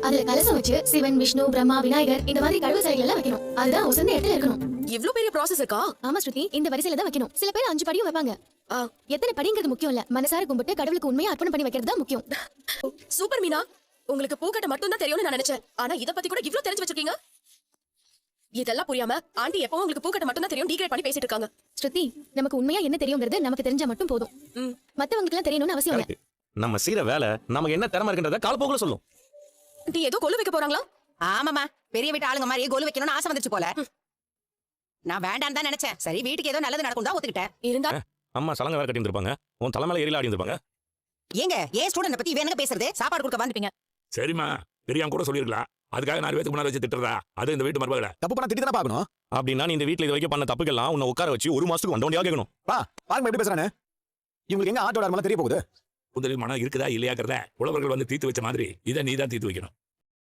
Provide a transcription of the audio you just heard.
அதுல கலசம் வச்சு சிவன், விஷ்ணு, பிரம்மா, விநாயகர் இந்த மாதிரி கடவுள் சிலைகள் எல்லாம் வைக்கணும். அதுதான் உசந்த இடத்துல இருக்கணும். இவ்ளோ பெரிய ப்ராசஸ் இருக்கா? ஆமா ஸ்ருதி, இந்த வரிசையில தான் வைக்கணும். சில பேர் 5 படியும் வைப்பாங்க. எத்தனை படிங்கிறது முக்கியம் இல்ல, மனசார கும்பிட்டு கடவுளுக்கு உண்மையா அர்ப்பணம் பண்ணி வைக்கிறது தான் முக்கியம். சூப்பர் மீனா, உங்களுக்கு பூக்கட்ட மட்டும் தான் தெரியும்னு நான் நினைச்சேன். ஆனா இத பத்தி கூட இவ்ளோ தெரிஞ்சு வச்சிருக்கீங்க. இதெல்லாம் புரியாம ஆண்டி எப்பவும் உங்களுக்கு பூக்கட்ட மட்டும் தான் தெரியும் டிகிரேட் பண்ணி பேசிட்டு இருக்காங்க. ஸ்ருதி, நமக்கு உண்மையா என்ன தெரியுங்கிறது நமக்கு தெரிஞ்சா மட்டும் போதும். மத்தவங்களுக்கு எல்லாம் தெரியணும்னு அவசியம் இல்ல. நம்ம செய்யற வேலை நமக்கு என்ன திறமை இருக்குன்றத காலப்போக்குல சொல்லும். நீ ஏதோ கொலு வைக்க போறாங்களா? ஆமாமா, பெரிய வீட்டு ஆளுங்க மாதிரி கோல் வைக்கணும்னு ஆசை வந்துச்சு போல. நான் வேண்டான்னு தான் நினைச்சேன். சரி, வீட்டுக்கு ஏதோ நல்லது நடக்கும் தான் ஒத்துக்கிட்டேன். இருந்தா அம்மா சலங்க வேற கட்டி இருந்திருப்பாங்க, உன் தலைமையில எரியில ஆடி இருந்திருப்பாங்க. ஏங்க ஏன் ஸ்டூடெண்ட் பத்தி வேணுங்க பேசுறது? சாப்பாடு கொடுக்க வந்துப்பீங்க. சரிம்மா, தெரியாம கூட சொல்லிருக்கலாம். அதுக்காக 4 பேத்துக்கு முன்னாடி வச்சு திட்டுறதா? அது இந்த வீட்டு மருமகள தப்பு பண்ண திட்டி தானே பாக்கணும். அப்படின்னா நீ இந்த வீட்டுல இது வரைக்கும் பண்ண தப்புக்கெல்லாம் உன்னை உட்கார வச்சு 1 மாசத்துக்கு வந்தோண்டியா கேட்கணும். பாருங்க எப்படி பேசுறானே. இவங்களுக்கு எங்க ஆட்டோட தெரிய போகுது. முதலில் மனம் இருக்குதா இல்லையாக்கிறத புலவர்கள் வந்து தீர்த்து வச்ச மாதிரி இதை நீ தான் தீர்த்து வைக்கணும்.